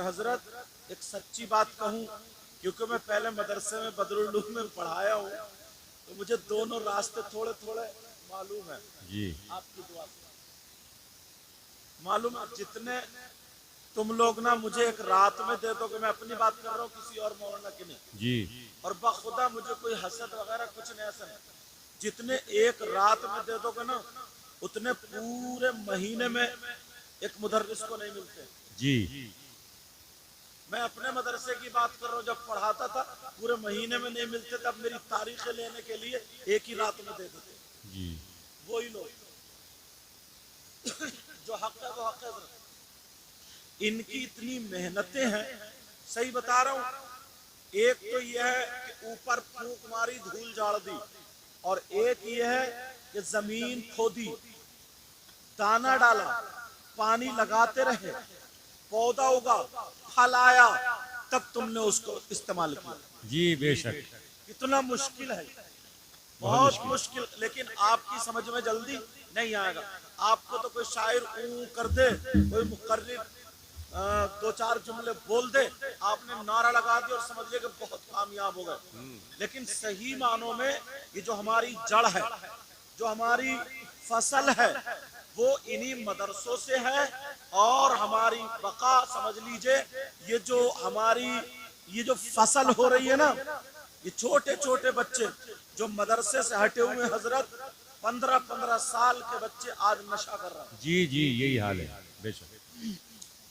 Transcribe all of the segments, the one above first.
اور حضرت ایک سچی بات کہوں، کیونکہ میں پہلے مدرسے میں بدرالعلوم میں پڑھایا ہوں تو مجھے دونوں راستے تھوڑے تھوڑے معلوم ہیں جی آپ کی دعا سے معلوم ہے۔ جتنے تم لوگ نا مجھے ایک رات میں دے دو کہ میں اپنی بات کر رہا ہوں، کسی اور مولانا کی نہیں، جی اور بخدا مجھے کوئی حسد وغیرہ کچھ نہیں، ایسا نہیں، جتنے ایک رات میں دے دو گے نا اتنے پورے مہینے میں ایک مدرس کو نہیں ملتے۔ جی میں اپنے مدرسے کی بات کر رہا ہوں، جب پڑھاتا تھا پورے مہینے میں نہیں ملتے، تب میری تاریخیں لینے کے لیے ایک ہی رات میں دے دیتے جی وہی لوگ جو حق ہے وہ حق ہے۔ ان کی اتنی محنتیں ہیں، صحیح بتا رہا ہوں، ایک تو یہ ہے کہ اوپر پھونک ماری دھول جھاڑ دی، اور ایک یہ ہے کہ زمین کھودی، دانا ڈالا، پانی لگاتے رہے، پودا اگا، پھل آیا، تب تم نے اس کو استعمال کیا۔ جی بے شک کتنا مشکل ہے، بہت مشکل، لیکن آپ کی سمجھ میں جلدی نہیں آئے گا۔ آپ کو تو کوئی شاعر اوں کر دے، کوئی مقرر دو چار جملے بول دے، آپ نے نعرہ لگا دیا اور سمجھ لیا کہ بہت کامیاب ہو گئے، لیکن صحیح معنوں میں یہ جو ہماری جڑ ہے، جو ہماری فصل ہے، وہ انہی مدرسوں سے ہے، اور ہماری بقا سمجھ لیجئے یہ جو ہماری یہ جو فصل ہو رہی ہے نا، یہ چھوٹے چھوٹے بچے جو مدرسے سے ہٹے ہوئے، حضرت 15 سال کے بچے آج نشہ کر رہے ہیں، جی جی یہی حال ہے بے شک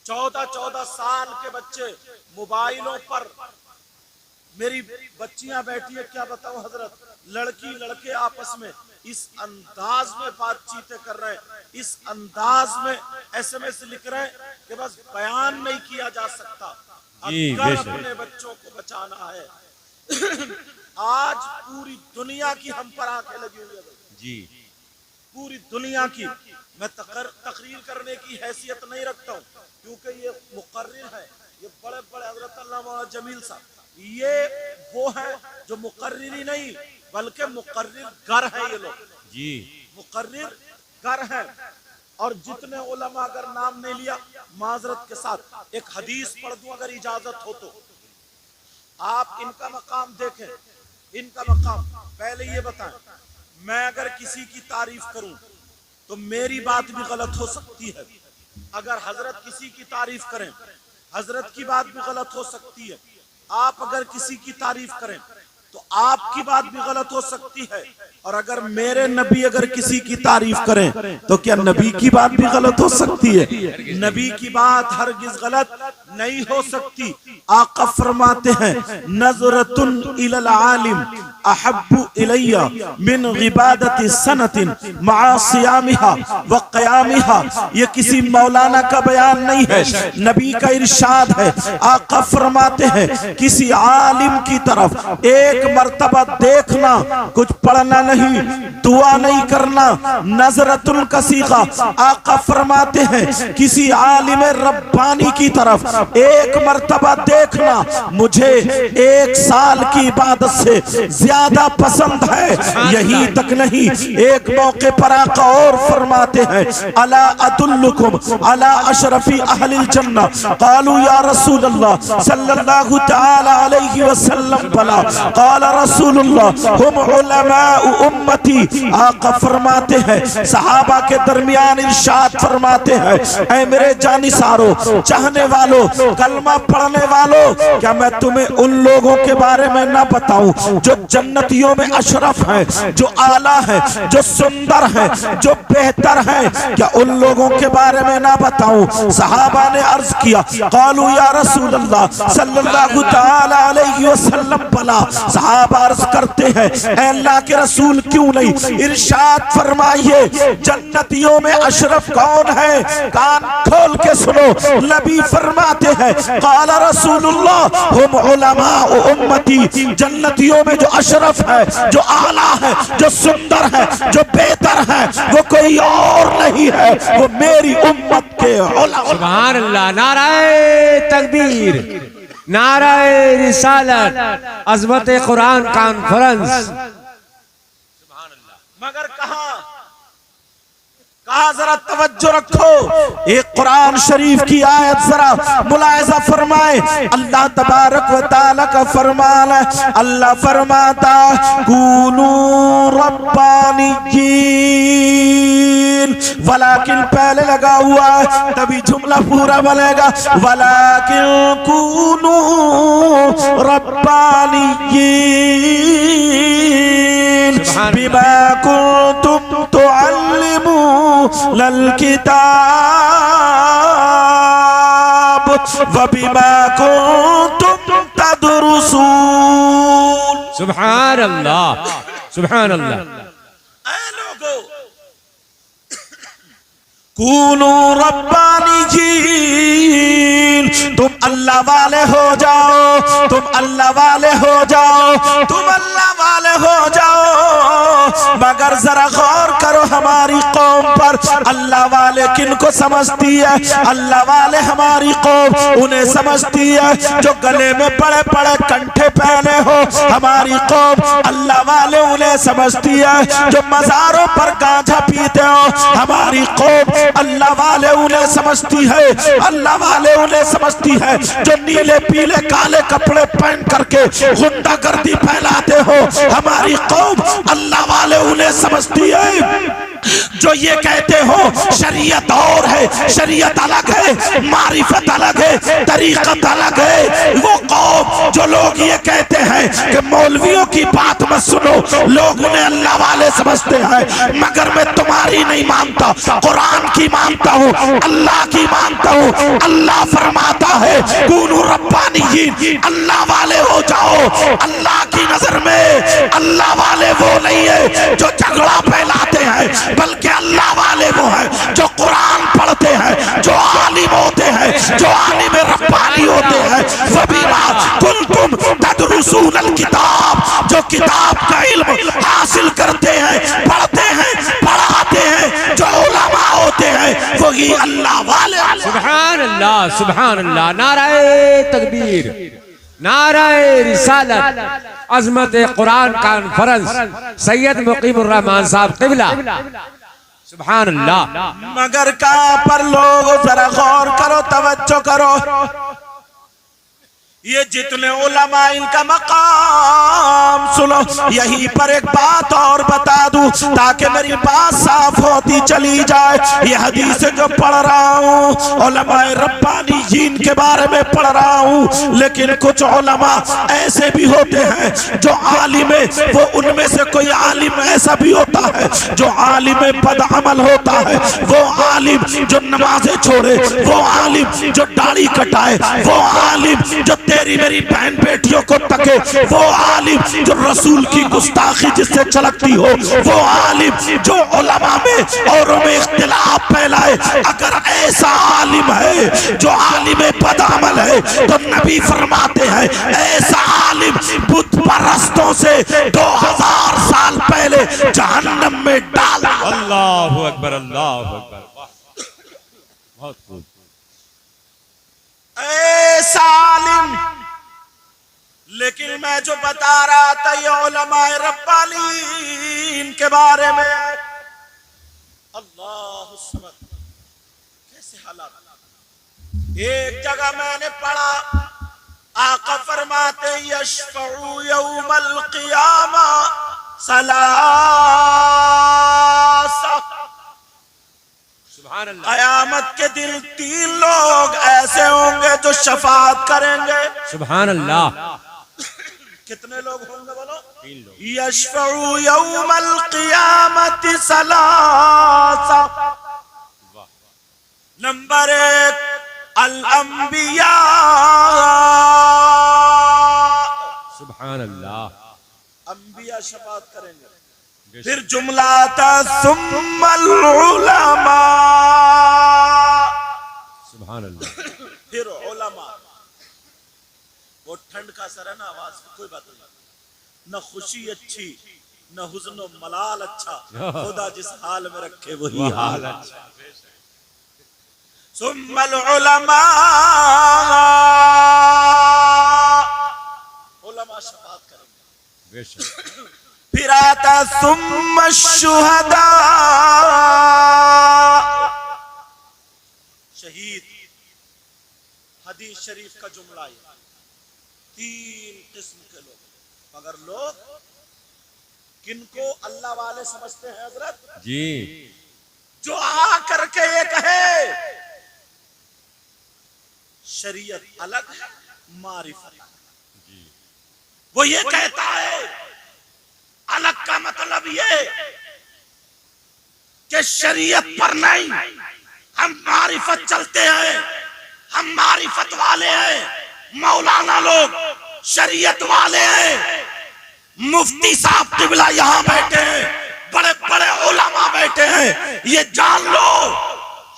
14 سال کے بچے موبائلوں پر، میری بچیاں بیٹھی ہیں، کیا بتاؤں حضرت، لڑکی لڑکے آپس میں اس انداز میں بات چیتیں کر رہے ہیں، اس انداز میں ایس ایم ایس لکھ رہے ہیں کہ بس بیان نہیں کیا جا سکتا۔ جی اگر بے شک اپنے بچوں کو بچانا ہے، آج پوری دنیا کی ہم پر آنکھیں لگی ہوئی ہے، جی پوری دنیا کی۔ میں تقریر کرنے کی حیثیت نہیں رکھتا ہوں، کیونکہ یہ مقرر ہے، یہ بڑے بڑے حضرت اللہ مولانا جمیل صاحب، یہ وہ ہیں جو مقرری نہیں بلکہ مقرر گر ہیں، یہ لوگ جی مقرر گر ہیں۔ اور جتنے علماء، اگر نام نہیں لیا معذرت کے ساتھ ایک حدیث پڑھ دوں اگر اجازت ہو تو، آپ ان کا مقام دیکھیں، ان کا مقام۔ پہلے یہ بتائیں، میں اگر کسی کی تعریف کروں تو میری بات بھی غلط ہو سکتی ہے، اگر حضرت کسی کی تعریف کریں حضرت کی بات بھی غلط ہو سکتی ہے، آپ اگر کسی کی تعریف کریں تو آپ کی بات بھی غلط ہو سکتی ہے، اور اگر میرے نبی اگر کسی کی تعریف کریں تو کیا نبی کی بات بھی غلط ہو سکتی ہے؟ نبی کی بات ہرگز غلط نہیں ہو سکتی۔ آقا فرماتے ہیں نظرۃ الی العالم احب الی من غبادۃ سنۃ مع صیامها وقیامها، یہ کسی مولانا کا بیان نہیں ہے، نبی کا ارشاد ہے۔ آقا فرماتے ہیں کسی عالم کی طرف ایک مرتبہ دیکھنا، کچھ پڑھنا نہیں، دعا نہیں کرنا، نظرۃ کا صیغہ۔ آقا فرماتے ہیں کسی عالم ربانی کی طرف ایک مرتبہ دیکھنا مجھے 1 سال کی عبادت سے زیادہ پسند ہے۔ یہی تک نہیں، ایک موقع پر آقا اور فرماتے ہیں الا ادلکم علی اشرف اہل الجنہ، قالوا یا رسول اللہ صلی اللہ تعالی علیہ وسلم بلا، قال رسول اللہ ہم علماء امتی۔ آقا فرماتے ہیں صحابہ کے درمیان ارشاد فرماتے ہیں اے میرے جانثارو، چاہنے والو، کلمہ پڑھنے والو، کیا میں تمہیں ان لوگوں کے بارے میں نہ بتاؤں جو جنتیوں میں اشرف ہیں، جو اعلیٰ ہیں، جو سندر ہیں، جو بہتر ہیں، کیا ان لوگوں کے بارے میں نہ بتاؤں؟ صحابہ نے عرض کیا قالوا یا رسول اللہ صلی اللہ تعالی علیہ وسلم بلا۔ صحابہ عرض کرتے ہیں اے اللہ کے رسول کیوں نہیں؟ ارشاد فرمائیے جنتیوں میں اشرف کون ہے؟ کان کھول کے سنو، نبی فرماتے ہیں قال رسول اللہ ہم علماء امتی، جنتیوں میں جو اشرف ہے، جو اعلیٰ ہے، جو سندر ہے، جو بہتر ہے، وہ کوئی اور نہیں ہے، وہ میری امت کے علماء۔ سبحان اللہ، نعرہ تکبیر، نعرہ رسالت، عظمت قرآن کانفرنس۔ مگر کہاں کہا ذرا توجہ رکھو، ایک قرآن شریف کی آیت ذرا ملاحظہ فرمائے، اللہ تبارک و تعالیٰ کا فرمان ہے، اللہ فرماتا کونوا ربانیین، ولیکن پہلے لگا ہوا ہے تبھی جملہ پورا بنے گا، ولیکن کونوا ربانیین بما کنتم تعلمون الکتاب وبما کنتم تدرسون۔ سبحان اللہ، سبحان اللہ۔ اے لوگو کونو ربانیین، تم اللہ والے ہو جاؤ، تم اللہ والے ہو جاؤ، تم اللہ والے ہو جاؤ، مگر ذرا غور کرو ہماری قوم پر، اللہ والے کن کو سمجھتی ہے؟ اللہ والے ہماری قوم انہیں سمجھتی ہے جو گلے میں بڑے بڑے کنٹھے پہنے ہو، ہماری قوم اللہ والے انہیں سمجھتی ہے جو مزاروں پر گانجا پیتے ہو، ہماری قوم اللہ والے انہیں سمجھتی ہے، اللہ والے انہیں سمجھتی ہے جو نیلے پیلے کالے کپڑے پہن کر کے غنڈہ گردی پھیلاتے ہو، ہماری قوم اللہ والے انہیں سمجھتی ہے جو یہ کہتے ہو شریعت اور ہے، شریعت الگ ہے، معرفت الگ ہے، طریقت الگ ہے، وہ قوم جو لوگ یہ کہتے ہیں کہ مولویوں کی بات مت سنو، لوگ انہیں اللہ والے سمجھتے ہیں، مگر میں تمہاری نہیں مانتا، قرآن کی مانتا ہوں، اللہ کی مانتا ہوں۔ اللہ فرماتا ہے کونوا ربانیین، اللہ والے ہو جاؤ۔ اللہ کی نظر میں اللہ والے وہ نہیں ہے جو جھگڑا پھیلاتے ہیں، بلکہ اللہ والے وہ ہیں جو قرآن پڑھتے ہیں، جو عالم ہوتے ہیں، جو عالم ربانی ہوتے ہیں، وَبِمَا كُنْتُمْ تَدْرُسُونَ الْكِتَابَ، جو کتاب کا علم حاصل کرتے ہیں، پڑھتے ہیں، پڑھاتے ہیں، جو علماء ہوتے ہیں، وہی اللہ والے۔ سبحان اللہ، سبحان اللہ۔ نعرہ تکبیر، نعرہ رسالت، عظمت قرآن کانفرنس، سید مقیم الرحمان صاحب قبلہ، سبحان اللہ۔ مگر کہاں پر لوگ ذرا غور کرو، توجہ کرو، یہ جتنے علماء ان کا مقام سنو، یہیں پر ایک بات اور بتا دوں تاکہ میری بات صاف ہوتی چلی جائے۔ یہ حدیث جو پڑھ رہا ہوں علماء ربانیین کے بارے میں پڑھ رہا ہوں، لیکن کچھ علماء ایسے بھی ہوتے ہیں جو عالم، وہ ان میں سے کوئی عالم ایسا بھی ہوتا ہے جو عالم بدعمل ہوتا ہے، وہ عالم جو نمازیں چھوڑے، وہ عالم جو داڑھی کٹائے، وہ عالم جو تیری میری بہن بیٹیوں کو تکے، وہ عالم جو رسول کی گستاخی جس سے چھلکتی ہو، وہ عالم جو علماء میں اوروں میں اختلاف پھیلائے، اگر ایسا عالم ہے جو عالم بدعمل ہے تو نبی فرماتے ہیں ایسا عالم بت پرستوں سے 2000 سال پہلے جہنم میں ڈال۔ اللہ اکبر، اللہ اکبر، بہت خوب۔ ایسا عالم، لیکن میں جو بتا رہا تھا یہ علماء ربانیین کے بارے میں، اللہ الصمد، کیسے حالات۔ ایک جگہ میں نے پڑھا آقا فرماتے یشفع یوم القیامہ ثلاثہ، قیامت کے دن 3 لوگ ایسے ہوں گے جو شفاعت کریں گے۔ سبحان اللہ۔ کتنے لوگ ہوں گے بولو؟ 3 لوگ۔ یشفع یوم القیامت ثلاثہ، نمبر 1 الانبیاء، سبحان اللہ۔ انبیاء شفاعت کریں گے۔ پھر جملہ آتا ثم العلماء، سبحان اللہ۔ پھر علماء۔ وہ ٹھنڈ کا اثر ہے نا، آواز کی کوئی بات نہیں، نہ خوشی اچھی نہ حزن و ملال اچھا، خدا جس حال میں رکھے وہی حال اچھا۔ ثم العلماء، علماء شفاعت کریں گے۔ بے شک۔ پھر آتا ثم الشہداء، شریف کا جملہ ہے، 3 قسم کے لوگ، مگر لوگ کن کو اللہ والے سمجھتے ہیں حضرت؟ جی جو آ کر کے یہ کہے شریعت الگ ہے، معرفت جی وہ یہ کہتا ہے الگ کا مطلب یہ کہ شریعت پر نہیں، ہم معرفت چلتے ہیں، ہم معرفت والے ہیں، مولانا لوگ شریعت والے ہیں، مفتی صاحب قبلہ یہاں بیٹھے ہیں، بڑے بڑے علماء بیٹھے ہیں، یہ جان لو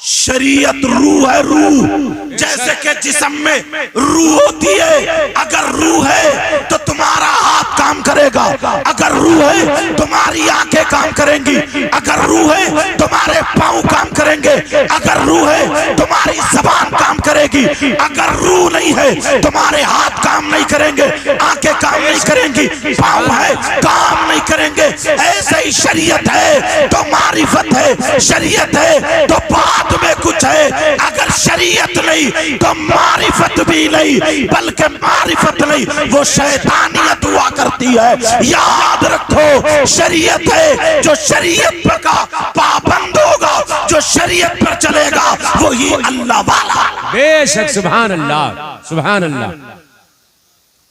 شریعت روح ہے، روح جیسے کہ جسم میں روح ہوتی ہے، اگر روح ہے تو تمہارا ہاتھ کام کرے گا، اگر روح ہے تمہاری آنکھیں کام کریں گی، اگر روح ہے تمہارے پاؤں کام کریں گے، اگر روح ہے تمہاری زبان کام کرے گی، اگر روح نہیں ہے تمہارے ہاتھ کام نہیں کریں گے، آنکھیں کام نہیں کریں گی، پاؤں ہے کام نہیں کریں گے۔ ایسے ہی شریعت ہے تو معرفت ہے، شریعت ہے تو بات میں کچھ ہے، اگر شریعت نہیں تو معرفت بھی نہیں، بلکہ معرفت نہیں وہ شیطانیت ہوا کرتی ہے۔ یاد رکھو شریعت ہے، جو شریعت پر کا پابند ہوگا، جو شریعت پر چلے گا وہی اللہ والا۔ بے شک، سبحان اللہ، سبحان اللہ،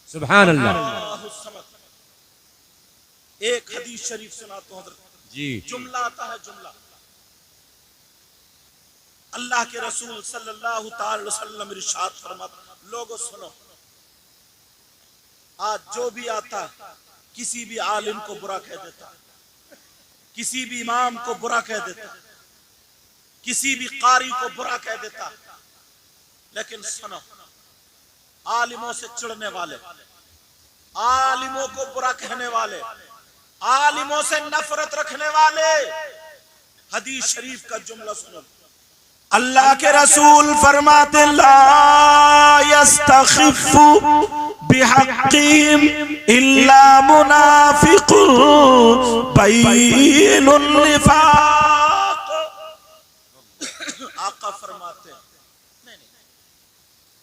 سبحان اللہ۔ ایک حدیث شریف سناتا ہوں حضرت، جی جملہ آتا ہے، جملہ اللہ کے رسول صلی اللہ تعالی وسلم ارشاد فرماتے، لوگوں سنو، آج جو بھی آتا کسی بھی عالم کو برا کہہ دیتا، کسی بھی امام کو برا کہہ دیتا، کسی بھی قاری کو برا کہہ دیتا، لیکن سنو، عالموں سے چڑھنے والے، عالموں کو برا کہنے والے، عالموں سے نفرت رکھنے والے، حدیث شریف کا جملہ سنو، اللہ کے رسول فرماتے لا یستخف بحقیم الا منافق بین النفاق۔ آقا فرماتے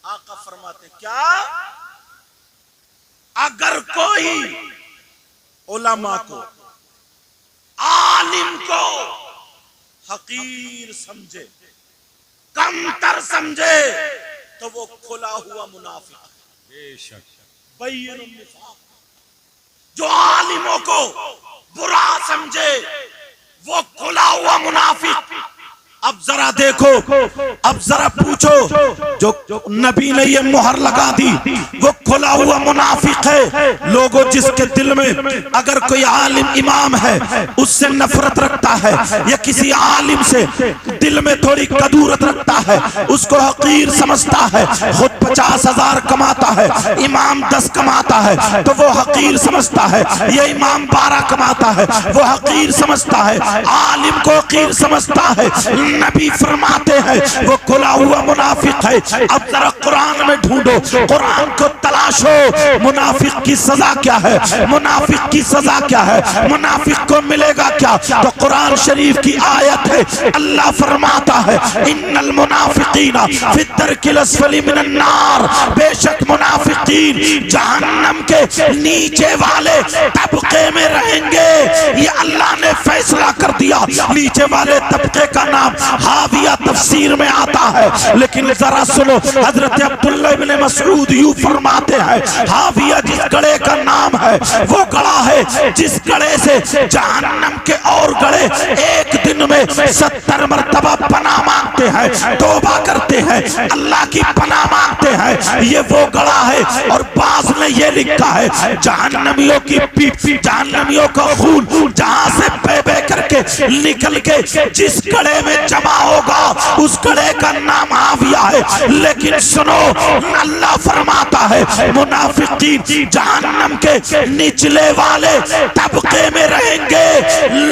آقا فرماتے کیا؟ اگر کوئی علماء کو، عالم کو حقیر سمجھے، کم تر سمجھے تو وہ کھلا ہوا منافق ہے۔ بے شک، بین النفاق، جو عالموں کو برا سمجھے وہ کھلا ہوا منافق۔ اب ذرا دیکھو، اب ذرا پوچھو، جو نبی نے یہ مہر لگا دی وہ کھلا ہوا منافق ہے۔ لوگوں جس کے دل میں اگر کوئی عالم امام ہے اس سے نفرت رکھتا ہے، یا کسی عالم سے دل میں تھوڑی قدورت رکھتا ہے، اس کو حقیر سمجھتا ہے، خود 50,000 کماتا ہے، امام 10 کماتا ہے تو وہ حقیر سمجھتا ہے، یہ امام 12 کماتا ہے وہ حقیر سمجھتا ہے، عالم کو حقیر سمجھتا ہے۔ نبی فرماتے ہیں وہ کھلا ہوا منافق ہے۔ اب ذرا قرآن میں ڈھونڈو، قرآن کو تلاشو، منافق کی سزا کیا ہے، منافق کی سزا کیا ہے، منافق کو ملے گا کیا؟ تو قرآن شریف کی آیت ہے، اللہ فرماتا ہے ان المنافقین فی الدرک الاسفل من النار، بے شک منافقین جہنم کے نیچے والے طبقے میں رہیں گے۔ یہ اللہ نے فیصلہ کر دیا، نیچے والے طبقے کا نام حاویہ تفسیر میں آتا ہے، لیکن ذرا سنو، حضرت عبداللہ ابن مسعود یوں فرماتے ہیں حاویہ جس گڑے کا نام ہے وہ گڑا ہے جس گڑے سے جہنم کے اور گڑے ایک دن میں 70 مرتبہ پناہ مانگتے ہیں، توبہ کرتے ہیں، اللہ کی پناہ مانگتے ہیں۔ یہ وہ گڑا ہے، اور بعض نے یہ لکھا ہے جہنمیوں کی پیٹ، جہنمیوں کا خون جہاں سے بے بے کر کے نکل کے جس گڑے میں جمع ہوگا اس گڑے کا نام حاویہ ہے۔ لیکن سنو، اللہ فرماتا ہے منافقین جہنم کے نچلے والے طبقے میں رہیں گے۔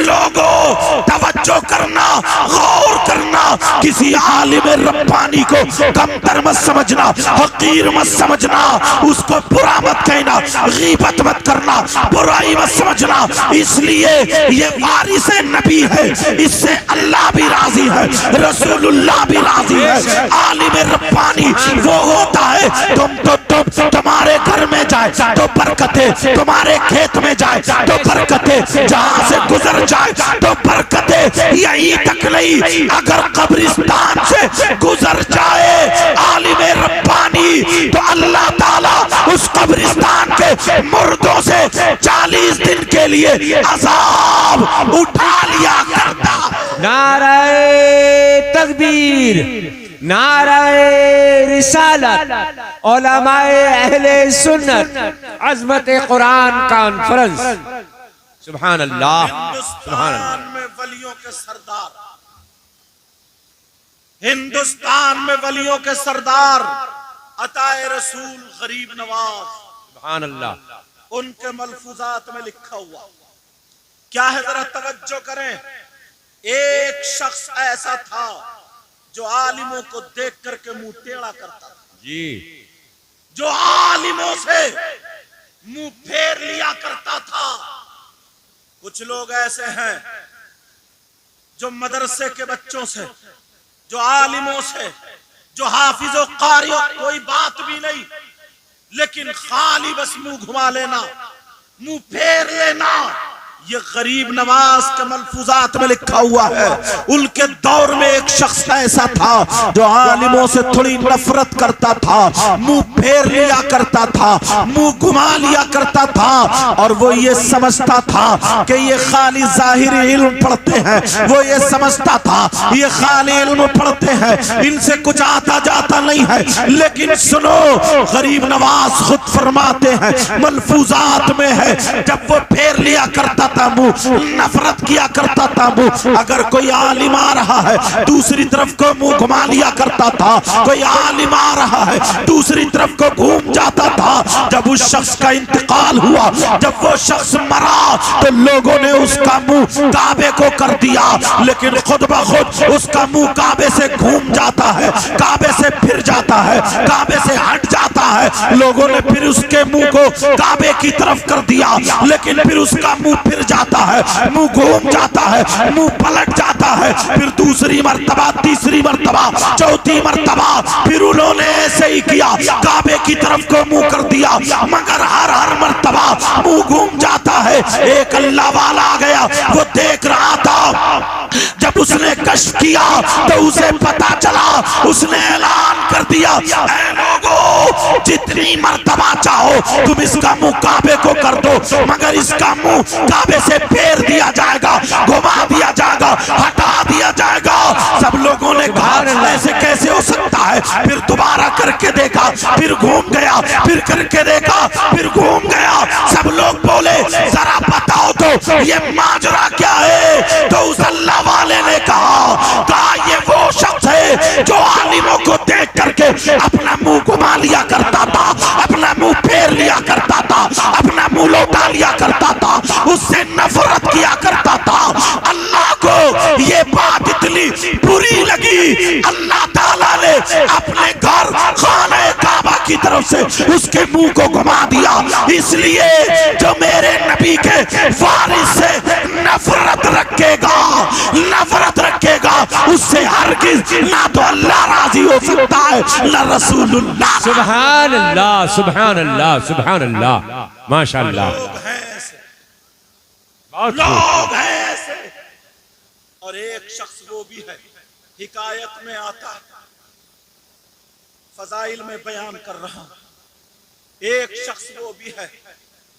لوگوں توجہ کرنا، غور کرنا، کسی عالم ربانی کو کمتر مت سمجھنا، حقیر مت سمجھنا، اس کو برا مت کہنا، غیبت مت کرنا، برائی مت سمجھنا، اس لیے یہ وارث نبی ہے، اس سے اللہ بھی راضی ہے، رسول اللہ بھی راضی ہے۔ عالم ربانی وہ ہوتا ہے تمہارے گھر میں جائے تو برکتیں، تمہارے کھیت میں جائے تو برکتیں، جہاں سے گزر جائے تو برکتیں، یہی تک نہیں اگر قبرستان سے گزر جائے عالم ربانی تو اللہ تعالیٰ اس قبرستان کے مردوں سے 40 دن کے لیے عذاب اٹھا لیا کرتا۔ نعرہ تکبیر، نعرہ رسالت، علماء اہل سنت، عظمت قرآن کانفرنس۔ سبحان اللہ، سبحان اللہ۔ ہندوستان میں ولیوں کے سردار، ہندوستان میں ولیوں کے سردار عطائے رسول غریب نواز، سبحان اللہ۔ ان کے ملفوظات میں لکھا ہوا کیا ہے، ذرا توجہ کریں۔ ایک شخص ایسا تھا جو عالموں کو دیکھ کر کے منہ ٹیڑھا کرتا تھا، جی، جو عالموں سے منہ پھیر لیا کرتا تھا۔ کچھ لوگ ایسے ہیں جو مدرسے کے بچوں سے، جو عالموں سے، جو حافظ و قاری، کوئی بات بھی نہیں، لیکن خالی بس منہ گھما لینا، منہ پھیر لینا، یہ غریب نواز کے ملفوظات میں لکھا ہوا ہے۔ ان کے دور میں ایک شخص ایسا تھا جو عالموں سے تھوڑی نفرت کرتا تھا، منہ پھیر لیا کرتا تھا، منہ گھما لیا کرتا تھا، اور وہ یہ سمجھتا تھا کہ یہ خالی ظاہری علم پڑھتے ہیں، وہ یہ سمجھتا تھا یہ خالی علم پڑھتے ہیں، ان سے کچھ آتا جاتا نہیں ہے۔ لیکن سنو، غریب نواز خود فرماتے ہیں، ملفوظات میں ہے، جب وہ پھیر لیا کرتا تھا منہ، نفرت کیا کرتا تھا منہ، اگر کوئی عالم آ رہا ہے دوسری طرف کو منہ گھما لیا کرتا تھا، کوئی عالم آ رہا ہے دوسری طرف کو گھوم جاتا تھا۔ جب اس شخص کا انتقال ہوا، جب وہ شخص مرا، تو لوگوں نے اس کا منہ کعبے کو کر دیا، لیکن خود بخود اس کا منہ کعبے سے گھوم جاتا ہے، کعبے سے پھر جاتا ہے، کعبے سے ہٹ جاتا ہے۔ لوگوں نے پھر اس کے منہ کو کعبے کی طرف کر دیا، لیکن پھر اس کا منہ پھر جاتا ہے، منہ گھوم جاتا ہے، منہ پلٹ جاتا ہے، پھر دوسری مرتبہ، تیسری مرتبہ، چوتھی مرتبہ، پھر انہوں نے ایسے ہی کیا، کعبے کی طرف کو منہ کر دیا، مگر ہر مرتبہ منہ گھوم جاتا ہے۔ ایک اللہ والا آ گیا، وہ دیکھ رہا تھا، جب اس نے کشف کیا تو اسے پتا چلا، اس نے اعلان کر دیا، اے لوگوں، جتنی مرتبہ چاہو تم اس کا منہ کعبے کو کر دو، مگر اس کا منہ کعبے سے پھیر دیا جائے گا، گھما دیا جائے گا، ہٹا دیا جائے گا۔ سب لوگوں نے کہا ایسے کیسے ہو سکتا ہے؟ پھر دوبارہ کر کے دیکھا، پھر گھوم گیا، پھر کر کے دیکھا، پھر گھوم گیا۔ سب لوگ بولے ذرا بتاؤ تو یہ ماجرا کیا ہے؟ تو اس اللہ والے نے کہا یہ وہ شخص ہے جو عالموں کو دیکھ کر کے اپنا منہ گھما لیا کرتا تھا، اپنا منہ پھیر لیا کرتا تھا، اپنا منہ لوٹا لیا کرتا تھا، اس سے نفرت کیا کرتا تھا۔ اللہ کو یہ بات اتنی بری لگی، اللہ تعالیٰ نے اپنے گھر خانہ کعبہ کی طرف سے اس کے منہ کو گھما دیا۔ اس لیے جو میرے نبی کے وارث سے نفرت رکھے گا، نفرت رکھے گا، اس سے ہرگز نہ تو اللہ راضی ہو سکتا ہے نہ رسول اللہ۔ سبحان اللہ، سبحان اللہ، سبحان اللہ، ماشاءاللہ۔ لوگ ہیں ایسے، اور ایک شخص وہ بھی ہے، حکایت میں آتا ہے، فضائل میں بیان کر رہا ہوں، ایک شخص وہ بھی ہے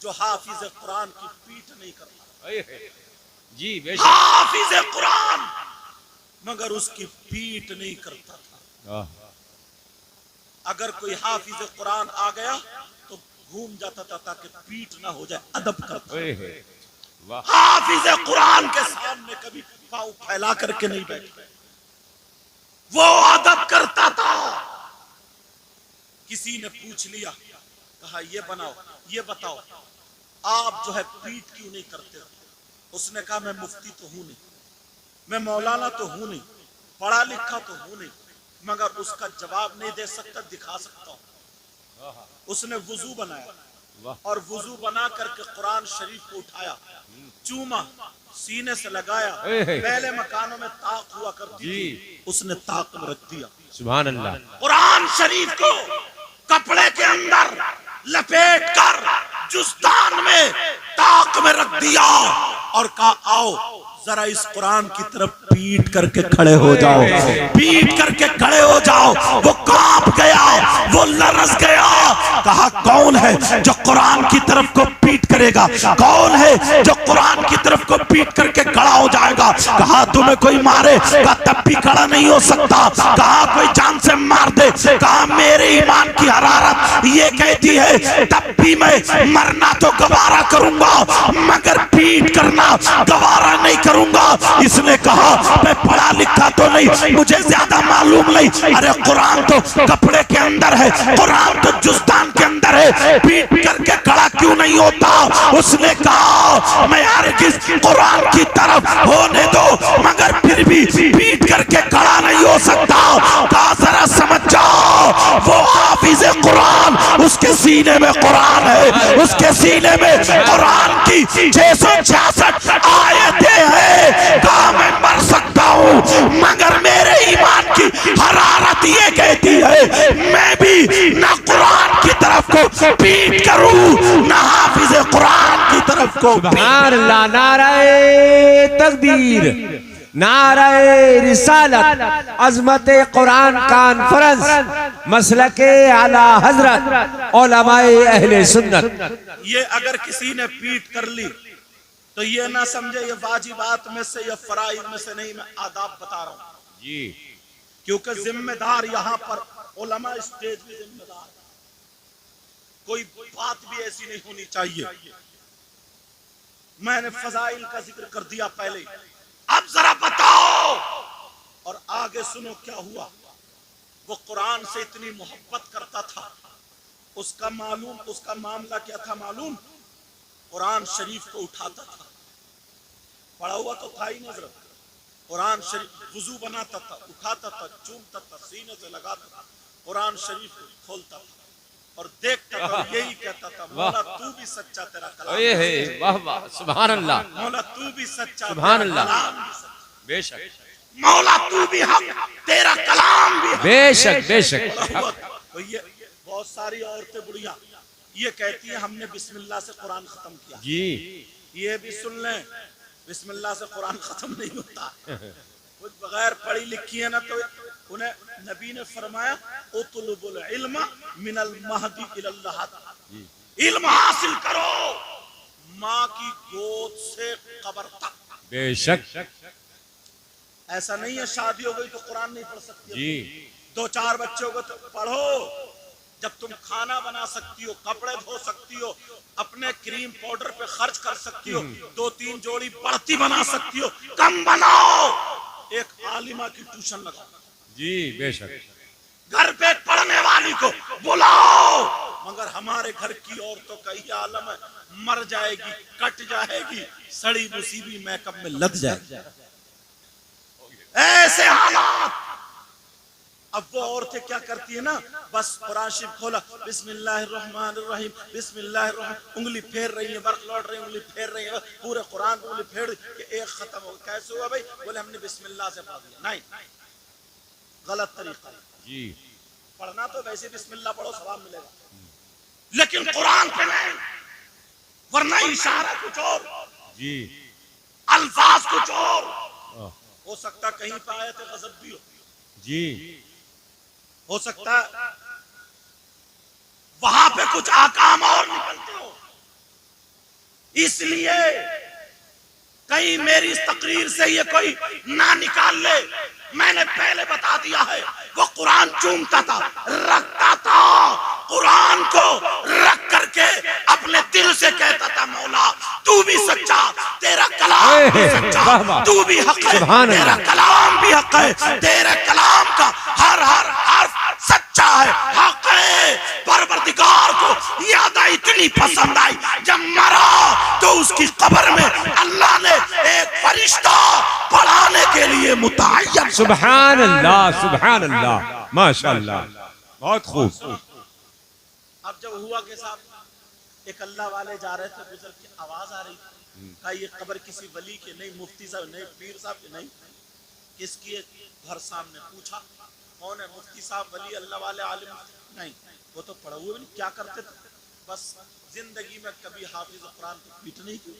جو حافظ قرآن کی پیٹ نہیں کرتا، جی بے شک، حافظ قرآن مگر اس کی پیٹ نہیں کرتا تھا۔ اگر کوئی حافظ قرآن آ گیا تو گھوم جاتا تھا تاکہ پیٹ نہ ہو جائے، ادب کرتا۔ حافظ قرآن کے سامنے کبھی پاؤں پھیلا کر کے نہیں بیٹھا، وہ ادب کرتا تھا۔ کسی نے پوچھ لیا، کہا یہ بناؤ، یہ بتاؤ آپ جو ہے پیٹ کیوں نہیں کرتے؟ اس نے کہا میں مفتی تو ہوں نہیں، میں مولانا تو ہوں نہیں، پڑھا لکھا تو ہوں نہیں، مگر اس کا جواب نہیں دے سکتا، دکھا سکتا ہوں۔ اس نے وضو بنایا اور وضو بنا کر کے قرآن شریف کو اٹھایا، چوما، سینے سے لگایا، پہلے مکانوں میں طاق ہوا کرتی تھی، اس نے طاق میں رکھ دیا۔ سبحان اللہ۔ قرآن شریف کو کپڑے کے اندر لپیٹ کر جزدان میں طاق میں رکھ دیا اور کہا آؤ ذرا اس قرآن کی طرف پیٹ کر کے کھڑے ہو جاؤ، پیٹ کر کے کھڑے ہو جاؤ۔ وہ کانپ گیا، وہ لرز گیا، کہا کون ہے جو قرآن کی طرف کو پیٹ کرے گا؟ کون ہے جو قرآن کی طرف کو پیٹ کر کے کھڑا ہو جائے گا؟ کہا تمہیں کوئی مارے، کہا تب بھی کھڑا نہیں ہو سکتا، کہا کوئی جان سے مار دے، کہا میرے ایمان کی حرارت یہ کہتی ہے تب بھی میں مرنا تو گوارا کروں گا مگر پیٹ کرنا گوارا نہیں کروں گا۔ اس نے کہا میں پڑھا لکھا تو نہیں، مجھے زیادہ معلوم نہیں، ارے قرآن تو کپڑے کے اندر ہے، قرآن تو جزدان کے اندر ہے، پیٹ کر کے کھڑا کیوں نہیں ہوتا؟ اس نے کہا میں ہرگز قرآن کی طرف ہونے دو مگر پھر بھی پیٹ کر کے کھڑا نہیں ہو سکتا۔ کہا ذرا سمجھ جاؤ وہ حافظ قرآن، اس کے سینے میں قرآن ہے، اس کے سینے میں قرآن کی 666 آیتیں ہیں۔ کہا میں مر سکتا ہوں مگر میرے ایمان کی حرارت یہ کہتی ہے میں بھی نہ قرآن کی طرف کو پیٹ کروں نہ حافظ قرآن کی طرف کو۔ سبحان اللہ۔ نعرہ تکبیر، نعرہ رسالت، عظمت قرآن کانفرنس، مسلک اعلی حضرت علماء اہل سنت۔ یہ اگر کسی نے پیٹ کر لی تو یہ نہ سمجھے یہ واجبات میں سے یا فرائض میں سے نہیں، میں آداب بتا رہا ہوں جی کیونکہ ذمہ دار یہاں پر علماء اسٹیج بھی ذمہ دار، کوئی بات بھی ایسی نہیں ہونی چاہیے۔ میں نے فضائل کا ذکر کر دیا پہلے، اب ذرا بتاؤ اور آگے سنو کیا ہوا۔ وہ قرآن سے اتنی محبت کرتا تھا، اس کا معاملہ کیا تھا معلوم؟ قرآن شریف کو اٹھاتا تھا، پڑھا ہوا تو تھا ہی نظر، قرآن شریف وضو بناتا تھا، اٹھاتا تھا، چومتا تھا، سینے سے لگاتا تھا، قرآن شریف کو کھولتا تھا اور دیکھتا تھا، یہی کہتا تھا مولا تو بھی سچا، تیرا کلام بھی سچا، واہ واہ، سبحان اللہ، مولا تو بھی سچا، سبحان تیرا اللہ، کلام بھی سچا، بے شک مولا تو بھی حق، تیرا کلام بھی حق۔ بے شک بے شک۔ تو یہ بہت ساری عورتیں بڑھیاں یہ کہتی ہیں ہم نے بسم اللہ سے قرآن ختم کیا۔ جی یہ بھی سن لیں بسم اللہ سے قرآن ختم نہیں ہوتا، کچھ بغیر پڑھی لکھی ہے نا تو انہیں نبی نے فرمایا اطلب العلم من المہدی الی اللحد، علم حاصل کرو ماں کی گود سے قبر تک۔ بے شک۔ ایسا نہیں ہے شادی ہو گئی تو قرآن نہیں پڑھ سکتی، جی 2-4 بچے ہو گئے تو پڑھو، جب تم کھانا بنا سکتی ہو، کپڑے دھو سکتی ہو، اپنے کریم پاؤڈر پہ خرچ کر سکتی ہو، 2-3 جوڑی بڑھتی بنا سکتی ہو، کم بناؤ، ایک عالمہ کی ٹیوشن لگاؤ، جی بے شک۔ گھر پہ پڑھنے والی کو بلاؤ۔ مگر ہمارے گھر کی عورتوں کا یہ عالم ہے، مر جائے گی، کٹ جائے گی، سڑی مصیبی میک اپ میں لگ جائے گی، ایسے حالات۔ اب وہ عورتیں کیا کرتی ہیں نا، بس قرآن شریف کھولا بسم اللہ الرحمن الرحیم، بسم اللہ الرحمن، انگلی پھیر رہی ہیں، برق لوٹ رہی ہیں، انگلی پھیر رہی ہیں، پورے قرآن کو انگلی پھیر کہ ایک ختم ہو۔ کیسے ہوا بھائی؟ بولے ہم نے بسم اللہ سے پڑھ دیا۔ نہیں، غلط طریقہ ہے۔ جی پڑھنا تو ویسے بسم اللہ پڑھو ثواب ملے گا، لیکن قرآن پہ نہیں، ورنہ اشارہ کچھ اور، جی الفاظ کچھ اور، ہو سکتا کہیں پہ آیت غضب بھی ہو، جی ہو سکتا ہے وہاں پہ کچھ احکام اور نکلتے ہو۔ اس لیے کہیں میری اس تقریر سے یہ کوئی نہ نکال لے، میں نے پہلے بتا دیا ہے وہ قرآن چومتا تھا، رکھتا تھا، قرآن کو رکھ کر کے اپنے دل سے کہتا تھا مولا تو بھی سچا، تیرا کلام بھی سچا، تو بھی حق ہے، تیرا کلام بھی حق ہے، تیرے کلام کا ہر حرف سچا ہے، حق ہے۔ گئے پروردگار کو یہ ادا اتنی پسند آئی، جب مرا تو اس کی قبر میں اللہ نے ایک فرشتہ پڑھانے کے لیے متعین. سبحان اللہ سبحان اللہ ماشاءاللہ بہت خوب. اب جب ہوا کے ساتھ ایک اللہ والے جا رہے تھے، گزر کی آواز آ رہی تھی، کہا یہ قبر کسی ولی کے نہیں، مفتی صاحب نہیں، پیر صاحب کے نہیں، کس کی ہے؟ گھر سامنے پوچھا کون ہے؟ مفتی صاحب، ولی اللہ والے، عالم نہیں. وہ تو پڑھا ہوئے نہیں، کیا کرتے تھے؟ بس زندگی میں کبھی حافظ قرآن کو پیٹ نہیں کی،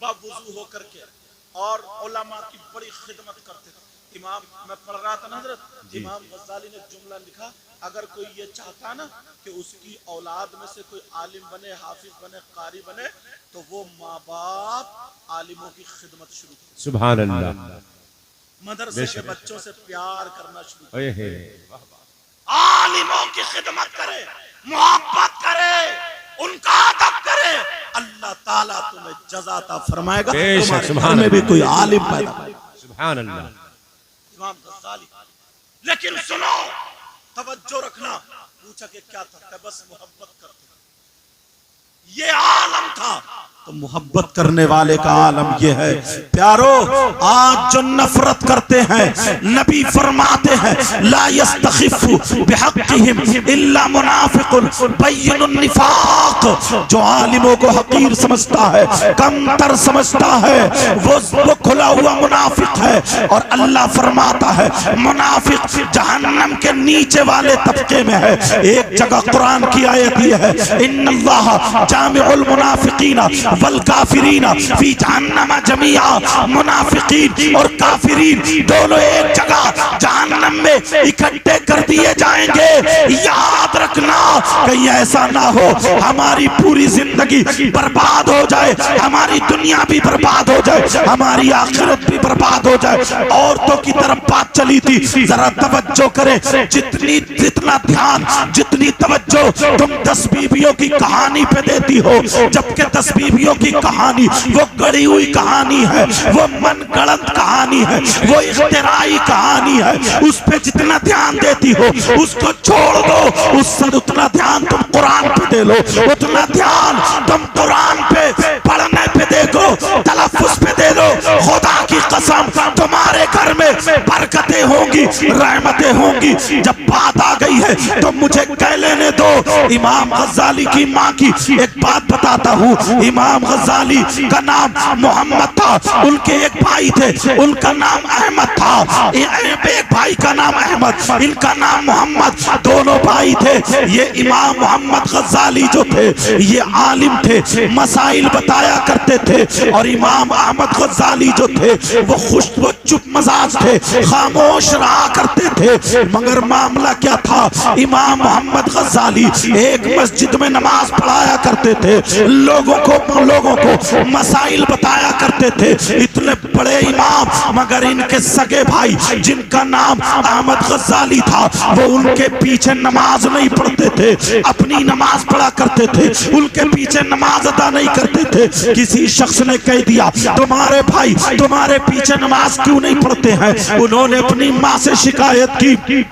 باوضو ہو کر کے، اور علماء کی بڑی خدمت کرتے تھے. امام، میں پڑھ رہا تھا نا حضرت، امام غزالی نے جملہ لکھا، اگر کوئی یہ چاہتا نا کہ اس کی اولاد میں سے کوئی عالم بنے، حافظ بنے، قاری بنے، تو وہ ماں باپ عالموں کی خدمت شروع کرے، سبحان اللہ. مدرسے کے بچوں سے پیار کرنا شروع کرے، اے ہے. عالموں کی خدمت کرے، محبت کرے، ان کا ادب کرے. اللہ تعالیٰ تمہیں جزا عطا فرمائے گا، بے شک، تمہارے سبحان گھر میں بھی اللہ. کوئی عالم پیدا ہوگا. سبحان اللہ. امام غزالی. لیکن سنو، توجہ رکھنا، پوچھا کہ کیا تھا؟ کہ بس محبت کرتے. یہ عالم تھا تو محبت کرنے والے کا عالم یہ ہے. پیارو، آج جو نفرت کرتے ہیں، نبی فرماتے ہیں لا یستخف بحقہم الا منافق بین النفاق. جو عالموں کو حقیر سمجھتا ہے، کم تر سمجھتا ہے، وہ کھلا ہوا منافق ہے. اور اللہ فرماتا ہے منافق جہنم کے نیچے والے طبقے میں ہے. ایک جگہ قرآن کی آیت یہ ہے ان اللہ جامع المنافقین والکافرین فی جہنم جمیعا. منافقین اور کافرین دونوں ایک جگہ جہنم میں اکٹھے کر دیے جائیں گے. یاد رکھنا کہیں ایسا نہ ہو ہماری پوری زندگی برباد ہو جائے، ہماری دنیا بھی برباد ہو جائے، ہماری آخرت بھی برباد ہو جائے. عورتوں کی طرف بات چلی تھی، ذرا توجہ کریں. جتنا دھیان، جتنی توجہ تم 10 بیویوں کی کہانی پہ دیتی ہو، جبکہ 10 بیویوں کی کہانی وہ گڑی ہوئی کہانی ہے، وہ من گڑت کہانی ہے، وہ اختراعی کہانی ہے. اس پہ جتنا دھیان دیتی ہو اس کو چھوڑ دو. اس سے اتنا دھیان تم قرآن پہ دے لو، اتنا دھیان تم قرآن پہ پڑھنے پہ دے دو، تلفظ پہ دے دو. خدا کی قسم تمہارے گھر میں برکتیں ہوں گی، رحمتیں ہوں گی. جب بات آ گئی ہے تو مجھے کہہ لینے دو. امام غزالی کی ماں کی ایک بات بتاتا ہوں. امام غزالی کا نام محمد تھا، ان کے ایک بھائی تھے، ان کا نام احمد تھا. ایک بھائی کا نام احمد، ان کا نام محمد. دونوں بھائی تھے. یہ امام محمد غزالی جو تھے یہ عالم تھے، مسائل بتایا کرتے تھے. اور امام احمد غزالی جو تھے وہ وہ چپ مزاج تھے، خاموش رہا کرتے تھے. مگر معاملہ کیا تھا؟ امام محمد غزالی ایک مسجد میں نماز پڑھایا کرتے تھے، لوگوں کو مسائل بتایا کرتے تھے. اتنے بڑے امام، مگر ان کے سگے بھائی جن کا نام احمد غزالی تھا وہ ان کے پیچھے نماز نہیں پڑھتے تھے، اپنی نماز پڑھا کرتے تھے، ان کے پیچھے نماز ادا نہیں کرتے تھے. کسی شخص نے کہہ دیا تمہارے بھائی تمہارے پیچھے نماز کیوں نہیں پڑھتے ہیں؟ انہوں نے اپنی ماں سے شکایت کی،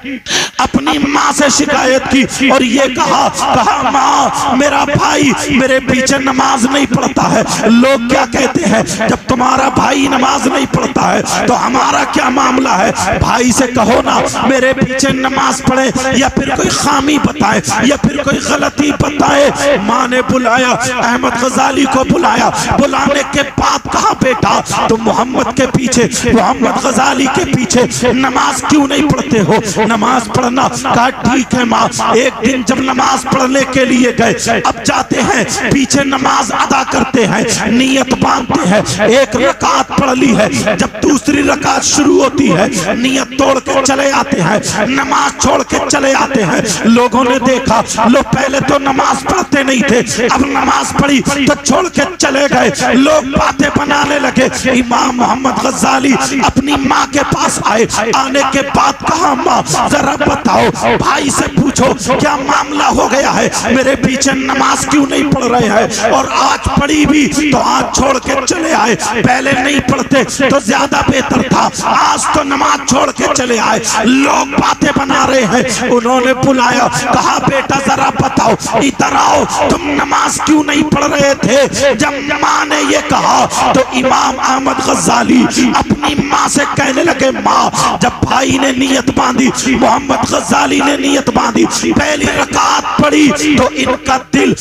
اپنی ماں سے شکایت کی اور یہ کہا ماں میرا بھائی میرے پیچھے نماز نہیں پڑھتا ہے. لوگ کیا کہتے ہیں؟ جب تمہارا بھائی نماز نہیں پڑھتا ہے تو ہمارا کیا معاملہ ہے؟ بھائی سے کہو نا میرے پیچھے نماز پڑھے، یا پھر کوئی خامی بتائے یا پھر کوئی غلطی بتائے. ماں نے بلایا، احمد غزالی کو بلایا. بلانے کے بعد کہا بیٹا تم محمد کے پیچھے، محمد غزالی کے پیچھے نماز کیوں نہیں پڑھتے ہو؟ نماز پڑھنا. کہا ٹھیک ہے ماں. ایک دن جب نماز پڑھنے کے لیے گئے، اب جاتے ہیں پیچھے نماز ادا کرتے ہیں، نیت باندھتے ہیں. ایک رکعت پڑھ لی ہے، جب دوسری رکعت شروع ہوتی ہے نیت توڑ کے چلے آتے ہیں، نماز چھوڑ کے چلے آتے ہیں. لوگوں نے دیکھا لو پہلے تو نماز پڑھتے نہیں تھے، اب نماز پڑھی تو چھوڑ کے چلے گئے. لوگ باتیں بنانے لگے امام محمد غزالی اپنی ماں کے پاس آئے. آنے کے بعد کہا ماں ذرا بتاؤ, بھائی سے پوچھو کیا معاملہ ہو گیا ہے, میرے پیچھے نماز کیوں نہیں پڑھ رہے ہیں, اور آج پڑھی بھی تو آج چھوڑ کے چلے آئے, پہلے نہیں پڑھتے تو زیادہ بہتر تھا, آج تو نماز چھوڑ کے چلے آئے, لوگ باتیں بنا رہے ہیں. انہوں نے بلایا, کہا بیٹا ذرا بتاؤ, ادھر آؤ, تم نماز کیوں نہیں پڑھ رہے تھے؟ جب ماں نے یہ کہا تو امام احمد غزالی اپنی ماں سے کہنے لگے, ماں جب بھائی نے نیت باندھی, محمد غزالی نے نیت باندھی, پہلی رکعت پڑھی تو ان کا دل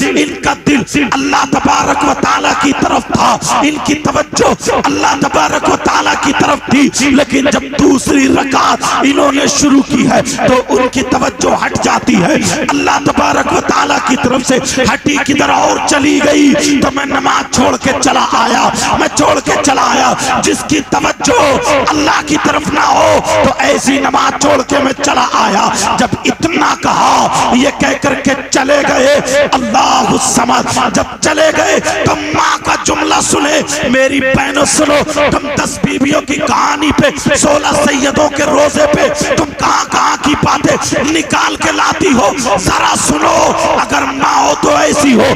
اللہ تبارک و تعالیٰ کی طرف تھا, ان کی توجہ اللہ تبارک و تعالیٰ کی طرف تھی. لیکن جب دوسری رکعت انہوں نے شروع کی ہے تو ان کی توجہ ہٹ جاتی ہے, اللہ تبارک و تعالیٰ کی طرف سے ہٹی کدھر اور چلی گئی. تو میں نماز چھوڑ کے چلا آیا, جس کی توجہ اللہ کی طرف نہ ہو تو ایسی نماز چھوڑ کے میں چلا آیا. جب اتنا کہا, یہ کہہ کر کے چلے گئے اللہ الصمد. جب چلے گئے تو ماں کا جملہ سنے, میری بہنوں سنو, تم 10 بیویوں کی کہانی پہ 16 سیدوں کے روزے پہ تم کہاں کی باتیں نکال کے لاتی ہو, ذرا سنو. اگر ماں ہو تو ایسی ہو.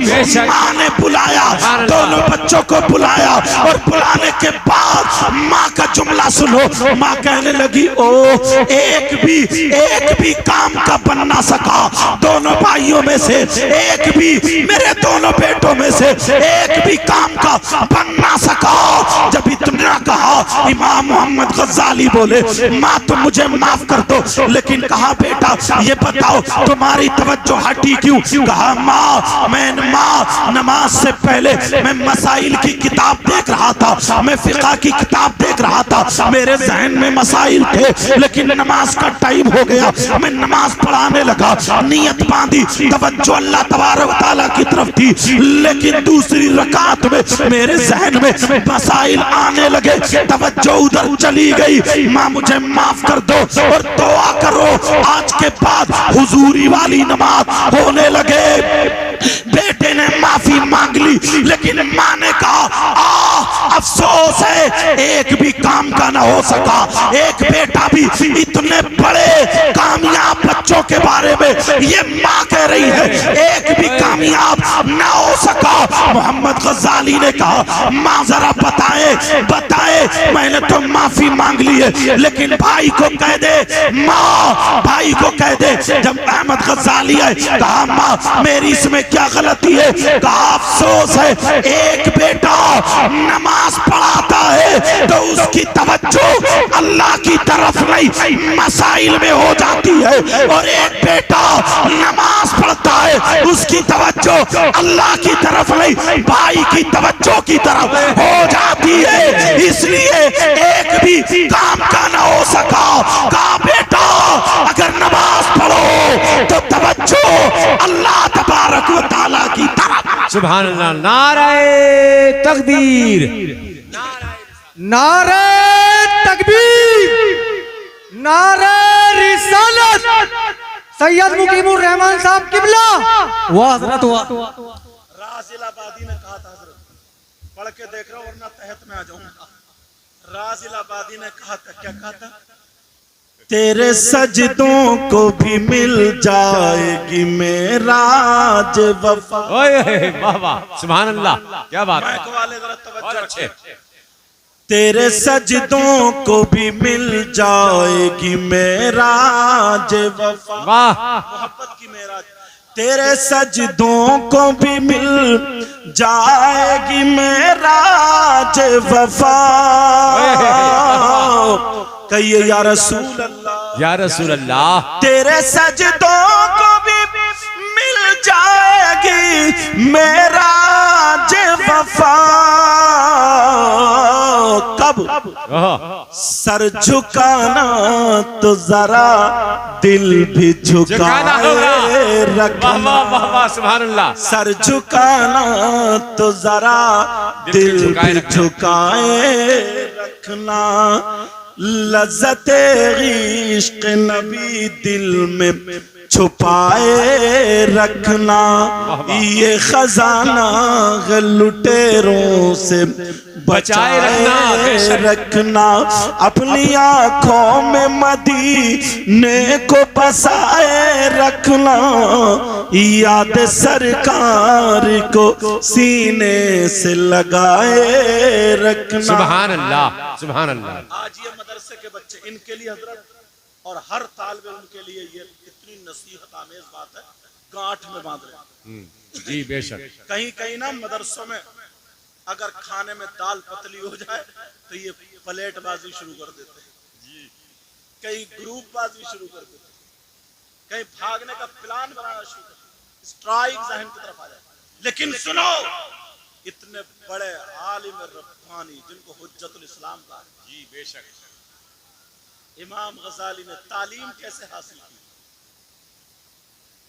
ماں نے بلایا, دونوں بچوں کو بلایا, اور بلانے کے بعد ماں کا جملہ سنو. ماں کہنے لگی, ایک بھی کام کا بن نہ سکا, دونوں بھائیوں میں سے ایک بھی, میرے دونوں بیٹوں میں سے ایک بھی کام کا بن نہ سکا. جب اتنا کہا امام محمد غزالی بولے, ماں تم مجھے معاف کر دو, لیکن کہا بیٹا یہ بتاؤ تمہاری توجہ ہٹی کیوں؟ کہا ماں نماز سے پہلے میں مسائل کی کتاب دیکھ رہا تھا, میں فقہ کی کتاب دیکھ رہا تھا, میرے ذہن میں مسائل تھے, لیکن نماز کا ٹائم ہو گیا, میں نماز پڑھانے لگا, نیت باندھی, توجہ اللہ تبارک و تعالیٰ کی طرف تھی, لیکن دوسری رکعت میں میرے ذہن میں مسائل آنے لگے, توجہ ادھر چلی گئی. ماں مجھے معاف کر دو اور دعا کرو. آج کے بعد حضوری والی نماز ہونے لگے. بیٹے نے معافی مانگ لی, لیکن ماں نے کہا افسوس ہے ایک بھی کام کا نہ ہو سکا. ایک بیٹا بھی, اتنے بڑے کامیاب بچوں کے بارے میں یہ ماں کہہ رہی ہے, ایک بھی کامیاب نہ ہو سکا. محمد غزالی نے کہا, ماں ذرا بتائے, میں نے تو معافی مانگ لی ہے, لیکن بھائی کو کہہ دے, ماں بھائی کو کہہ دے. جب احمد غزالی آئے, کہا ماں میری اس میں کیا غلطی ہے؟ کہا افسوس ہے ایک بیٹا نماز پڑھاتا ہے تو اس کی توجہ اللہ کی طرف نہیں مسائل میں ہو جاتی ہے, اور ایک بیٹا نماز پڑھتا ہے اس کی توجہ اللہ کی طرف نہیں بھائی کی توجہ کی طرف ہو جاتی ہے. اس لیے ایک بھی کام کا نہ ہو سکا. کہا بیٹا اگر نماز پڑھو تو توجہ اللہ تبارک و تعالیٰ کی طرف. سبحان اللہ. نعرہ تکبیر, نعرہ تکبیر, نعرہ رسالت. سید مقیم الرحمان صاحب قبلہ وہ حضرت ہوا. راز الآبادی نے کہا تھا, حضرت پڑھ کے دیکھ رہا ہوں ورنہ تحت میں آ جاؤں گا. راز الآبادی نے کہا تھا, کیا کہا تھا؟ تیرے سجدوں کو بھی مل جائے گی معراج وفا. واہ واہ, سبحان اللہ, کیا بات ہے. مائک والے ذرا توجہ رکھیں. تیرے سجدوں کو بھی مل جائے گی معراج وفا. واہ, محبت کی معراج. تیرے سجدوں کو بھی مل جائے گی معراج وفا. کہیے یا رسول اللہ, یا رسول اللہ. تیرے سجدوں کو بھی مل جائے گی معراج وفا. کب؟ سر جھکانا تو ذرا دل بھی جھکائے رکھنا. سبحان اللہ. سر جھکانا تو ذرا دل بھی جھکائے رکھنا. لذت عشق نبی دل میں چھپائے رکھنا یہ خزانہ لٹیروں سے بچائے رکھنا اپنی آنکھوں میں مدینے کو بسائے رکھنا یاد سرکار کو سینے سے لگائے رکھنا سبحان اللہ سبحان اللہ. آج یہ مدرسے کے بچے ان کے لیے حضرت اور ہر طالب علم کے لیے یہ اتنی نصیحت آمیز بات ہے گانٹھ میں باندھ رہے ہیں. جی بے شک. کہیں کہیں نا مدرسوں میں اگر کھانے میں دال پتلی ہو جائے تو یہ پلیٹ بازی شروع کر دیتے ہیں, کئی گروپ بازی شروع کر دیتے ہیں, کہیں بھاگنے کا پلان بنانا شروع کر دیتے ہیں, اسٹرائک ذہن کی طرف آ جائے. لیکن سنو اتنے بڑے عالم ربانی جن کو حجت الاسلام کہا ہے, جی بے شک. امام غزالی نے تعلیم کیسے حاصل کی؟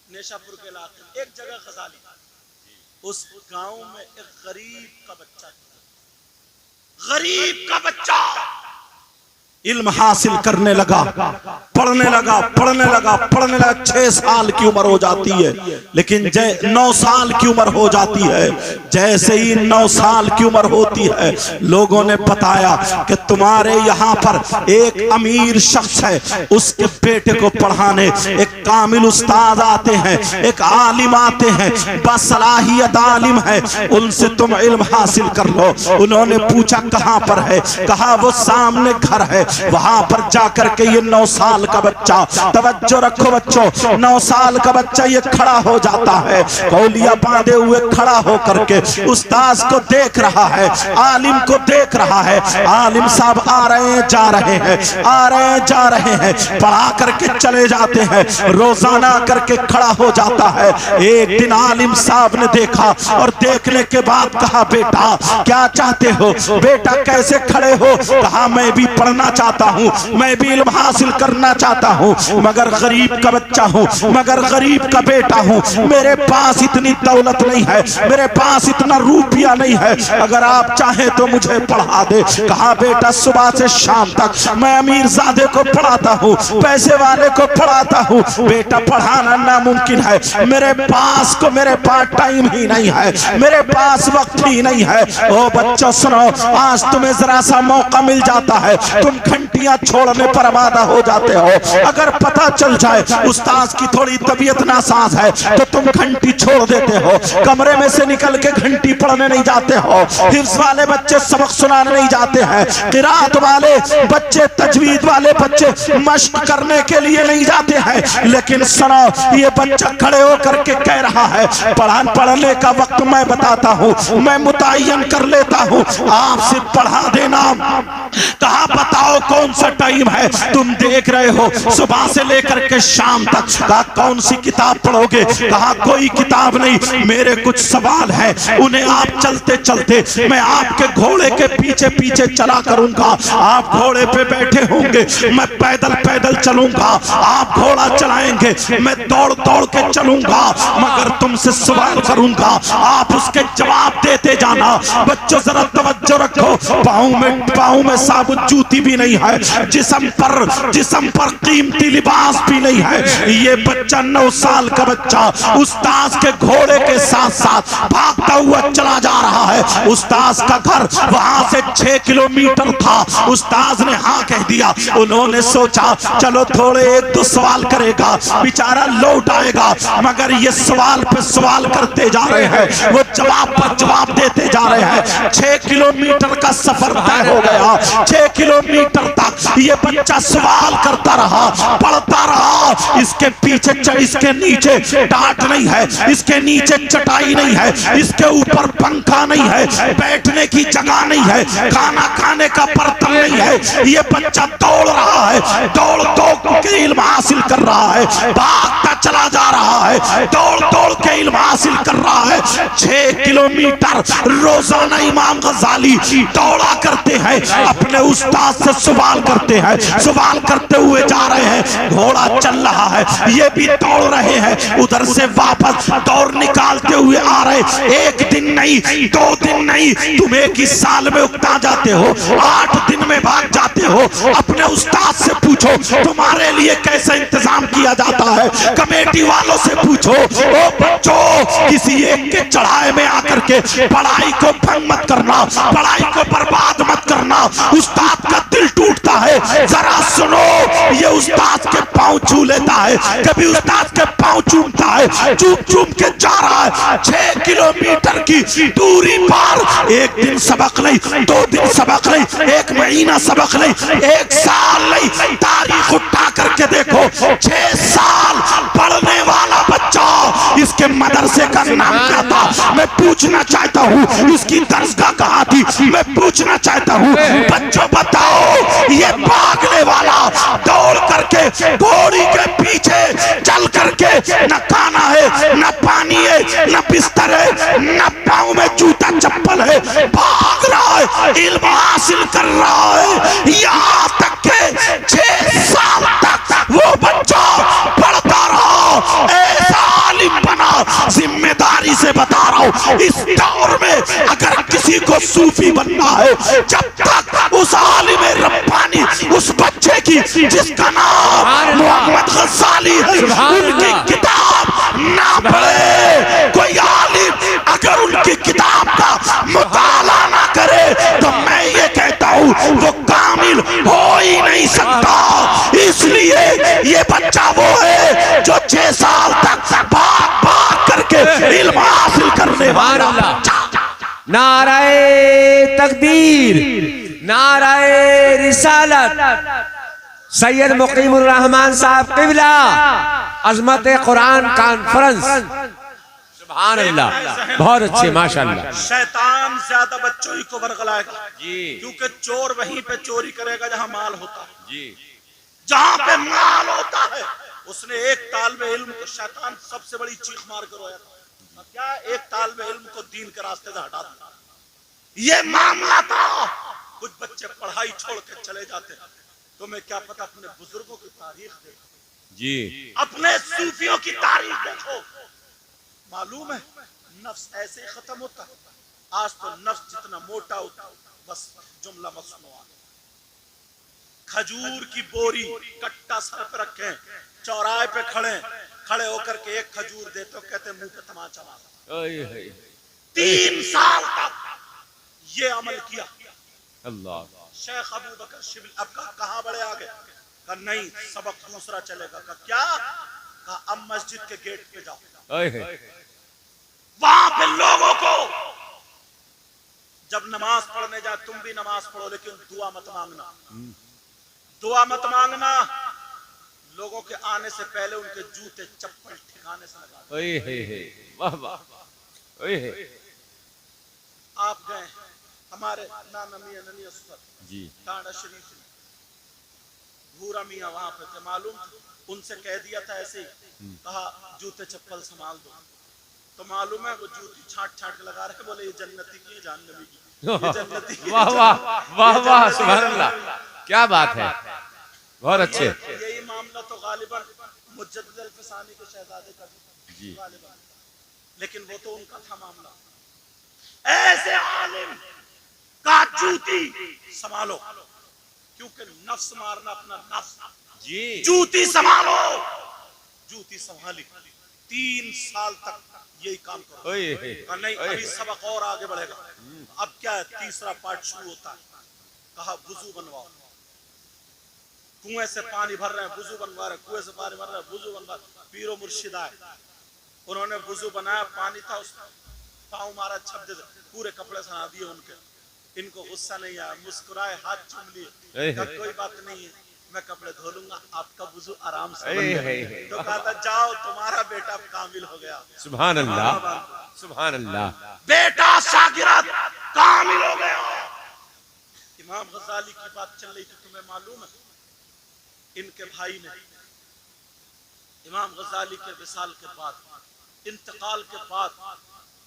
نیشا پور کے علاقے میں ایک جگہ غزالی, اس گاؤں میں ایک غریب کا بچہ تھا, غریب کا بچہ علم حاصل کرنے لگا, پڑھنے لگا پڑھنے لگا پڑھنے لگا. 6 سال کی عمر ہو جاتی ہے لیکن 9 سال کی عمر ہو جاتی ہے. جیسے ہی 9 سال کی عمر ہوتی ہے لوگوں نے بتایا کہ تمہارے یہاں پر ایک امیر شخص ہے, اس کے بیٹے کو پڑھانے ایک کامل استاد آتے ہیں, ایک عالم آتے ہیں, باصلاحیت عالم ہے, ان سے تم علم حاصل کر لو. انہوں نے پوچھا کہاں پر ہے؟ کہا وہ سامنے گھر ہے, وہاں پر جا کر کے یہ 9 سال کا بچہ, توجہ رکھو بچوں, 9 سال کا بچہ یہ کھڑا ہو جاتا ہے, کولیاں باندھے ہوئے کھڑا ہو کر کے استاذ کو دیکھ رہا ہے, عالم کو دیکھ رہا ہے. عالم صاحب آ رہے ہیں جا رہے ہیں, آ رہے ہیں جا رہے ہیں, پڑھا کر کے چلے جاتے ہیں, روزانہ کر کے کھڑا ہو جاتا ہے. ایک دن عالم صاحب نے دیکھا اور دیکھنے کے بعد کہا بیٹا کیا چاہتے ہو, بیٹا کیسے کھڑے ہو؟ کہا میں بھی پڑھنا چاہتا ہوں, میں بھی علم حاصل کرنا چاہتا ہوں, مگر غریب کا بچہ ہوں, مگر غریب کا بیٹا ہوں, میرے پاس اتنی دولت نہیں ہے, میرے پاس اتنا روپیہ نہیں ہے, اگر آپ چاہیں تو مجھے پڑھا دے. کہا بیٹا صبح سے شام تک میں امیر زادے کو پڑھاتا ہوں, پیسے والے کو پڑھاتا ہوں, بیٹا پڑھانا ناممکن ہے, میرے پاس ٹائم ہی نہیں ہے, میرے پاس وقت ہی نہیں ہے. او بچوں سنو, آج تمہیں ذرا سا موقع مل جاتا ہے, تم گھنٹیاں چھوڑنے پر آمادہ ہو جاتے ہو. اگر پتہ چل جائے استاذ کی تھوڑی طبیعت ناساز ہے تو تم گھنٹی چھوڑ دیتے ہو, کمرے میں سے نکل کے گھنٹی پڑھنے نہیں جاتے ہو, حفظ والے بچے سبق سنانے نہیں جاتے ہیں, قرات والے بچے, تجوید والے بچے مشق کرنے کے لیے نہیں جاتے ہیں. لیکن سنو, یہ بچہ کھڑے ہو کر کے کہہ رہا ہے پڑھنے کا وقت میں بتاتا ہوں, میں متعین کر لیتا ہوں, آپ سے پڑھا دینا. کہا بتاؤ کون سا ٹائم ہے؟ تم دیکھ رہے ہو صبح سے لے کر کے شام تک. کہا کون سی کتاب پڑھو گے؟ کہا کوئی کتاب نہیں, میرے کچھ سوال ہیں, انہیں آپ چلتے چلتے میں آپ کے گھوڑے کے پیچھے پیچھے چلا کروں گا, آپ گھوڑے پہ بیٹھے ہوں گے, میں پیدل پیدل چلوں گا, آپ گھوڑا چلائیں گے, میں دوڑ دوڑ کے چلوں گا, مگر تم سے سوال کروں گا, آپ اس کے جواب دیتے جانا. بچوں ذرا توجہ رکھو, پاؤں میں ثابت جوتی بھی نہیں ہے, جسم پر قیمتی لباس بھی نہیں ہے. یہ بچہ 9 سال کا بچہ استاذ کے گھوڑے کے ساتھ ساتھ بھاگتا ہوا چلا جا رہا ہے. استاذ کا گھر وہاں سے 6 کلومیٹر تھا. استاذ نے ہاں کہہ دیا. انہوں نے سوچا چلو تھوڑے 1-2 سوال کرے گا, بیچارہ لوٹ آئے گا, مگر یہ سوال پہ سوال کرتے جا رہے ہیں, وہ جواب پر جواب دیتے جا رہے ہیں. 6 کلومیٹر کا سفر طے ہو گیا. 6 کلومیٹر تک یہ بچہ سوال کرتا رہا, پڑھتا رہا. اس کے پیچھے اس کے نیچے ٹاٹ نہیں ہے, اس کے نیچے چٹائی نہیں ہے, اس کے اوپر پنکھا نہیں ہے, بیٹھنے کی جگہ نہیں ہے, کھانا کھانے کا برتن نہیں ہے. یہ بچہ دوڑ رہا ہے, دوڑ دوڑ کے علم حاصل کر رہا ہے, بھاگتا چلا جا رہا ہے, دوڑ دوڑ کے علم حاصل کر رہا ہے. 6 کلومیٹر روزانہ امام غزالی دوڑا کرتے ہیں، اپنے استاد سے سوال کرتے ہیں، سوال کرتے ہوئے جا رہے ہیں، گھوڑا چل رہا ہے، یہ بھی دوڑ رہے ہیں، ادھر سے واپس دوڑ نکالتے ہوئے آ رہے، ایک دن نہیں 2 دن نہیں، تم ایک ہی سال میں اکتا جاتے ہو، 8 دن میں بھاگ جاتے ہو، اپنے استاد سے پوچھو تمہارے لیے کیسے انتظام کیا جاتا ہے، کمیٹی والوں سے پوچھو، او بچوں کسی ایک کے چڑھائے میں آ کر کے پڑھائی کو بھنگ مت کرنا، پڑھائی کو برباد مت کرنا، استاد کا دل ٹوٹتا ہے، ذرا سنو، یہ استاد کے پاؤں چھو لیتا ہے، کبھی استاد کے پاؤں چومتا ہے، چوم چوم کے جا رہا ہے 6 کلومیٹر کی دوری پار، ایک دن سبق نہیں، 2 دن سبق نہیں، 1 مہینہ سبق نہیں، 1 سال نہیں، تاریخ اٹھا کر کے دیکھو 6 سال پڑھنے والا بچہ، اس کے مدرسے کا نام کیا تھا میں پوچھنا چاہتا ہوں، اس کی درسگاہ کہاں تھی میں پوچھنا چاہتا ہوں، بچوں بتاؤ یہ بھاگنے والا دوڑ کر کے گھوڑی کے پیچھے چل کر کے نہ کھانا ہے نہ پانی ہے نہ بستر ہے نہ پاؤں میں جوتا چپل ہے، بھاگ رہا ہے، علم حاصل کر رہا ہے، یہاں تک کہ 6 سال تک وہ بچہ پڑھتا رہا، ایسا عالم بنا، ذمہ داری سے بتا رہا ہوں، اس دور میں اگر کسی کو صوفی بننا ہے، جب تک اس عالم ربانی اس بچے کی جس کا نام محمد غزالی ہے ان کی کتاب نہ پڑھے، کوئی عالم اگر ان کی کتاب کا مطالعہ نہ کرے تو میں یہ کہتا ہوں وہ کامل ہو ہی نہیں سکتا، اس لیے یہ بچہ وہ ہے جو 6 سال تک بھاگ بھاگ کر کے علم حاصل کرنے والا بچہ۔ نعرہ تکبیر، نعرہ رسالت، سید مقیم الرحمن صاحب قبلہ، عظمت قرآن کانفرنس، سبحان اللہ، بہت اچھے ماشاءاللہ۔ شیطان زیادہ بچوں ہی کو برگلائے گا، کیونکہ چور وہیں پہ چوری کرے گا جہاں مال ہوتا ہے، جہاں پہ مال ہوتا ہے۔ اس نے ایک طالب علم کو شیطان سب سے بڑی چیخ مار کر رویا تھا، کیا ایک طالب علم کو دین کے راستے سے ہٹا دیا، یہ معاملہ تھا۔ کچھ بچے پڑھائی چھوڑ کے چلے جاتے ہیں، تمہیں کیا پتا اپنے بزرگوں کی تاریخ دیکھو، اپنے صوفیوں کی تاریخ دیکھو، معلوم ہے نفس ایسے ہی ختم ہوتا ہے۔ آج تو نفس جتنا موٹا ہوتا ہے بس جملہ مصنوعات، کھجور کی بوری کٹا سر پہ رکھیں، چوراہے پہ کھڑے ہو کر کے ایک کھجور دیتے ہو، کہتے منہ پہ تماچا مارا۔ 3 سال تک یہ عمل کیا اللہ۔ شیخ ابو بکر شبلی اب کہاں بڑے آگے، کہا نہیں سبق دوسرا چلے گا، کہا کیا، کہا اب مسجد کے گیٹ پہ جاؤ، وہاں پہ لوگوں کو جب نماز پڑھنے جائے تم بھی نماز پڑھو لیکن دعا مت مانگنا، دعا مت مانگنا، لوگوں کے آنے سے پہلے ان کے جوتے چپل ٹھکانے سے لگا۔ آپ گئے ہمارے نانا میاں ننی اسفر ٹانڈا شریف میں، بھورا میاں وہاں پہ تھے، معلوم تھا ان سے کہہ دیا تھا ایسے ہی، کہا جوتے چپل سنبھال دو، تو معلوم ہے وہ جوتی چھانٹ چھانٹ کے لگا رہے، بولے یہ جنتی کی ہے جہنمی کی، یہ جنتی کی ہے۔ واہ واہ واہ واہ سبحان اللہ، کیا بات ہے، بہت اچھے۔ یہی معاملہ تو غالباً مجدد الفسانی کے شہزادے کا بھی غالباً، لیکن وہ تو ان کا تھا معاملہ۔ ایسے عالم کا جوتی سنبھالو، کیونکہ نفس مارنا اپنا نفس، جوتی سنبھالو، جوتی سنبھالی 3 سال تک یہی کام کرو، نہیں ابھی سبق اور آگے بڑھے گا، اب کیا ہے تیسرا پارٹ شروع ہوتا ہے، کہا وضو بنواؤ، کنویں سے پانی بھر رہے ہیں وضو بنوا رہے ہیں، کنویں سے پانی بھر رہے ہیں وضو بنوا رہے ہیں، پیر و مرشد آئے، انہوں نے وضو بنایا، پانی تھا اس پاؤں مارا چھپ دے پورے کپڑے سنا دیے ان کے، ان کو غصہ نہیں آیا، مسکرائے ہاتھ چوم لیے، کہا کوئی بات نہیں ہے میں کپڑے دھو لوں گا، آپ کا وضو آرام سے بن گیا، تو کہا تھا جاؤ تمہارا بیٹا کامل ہو گیا، سبحان اللہ سبحان اللہ، بیٹا شاگرد کامل ہو گیا۔ امام غزالی کی بات چل رہی تھی، تمہیں معلوم ہے ان کے بھائی نے امام غزالی کے وصال کے بعد، انتقال کے بعد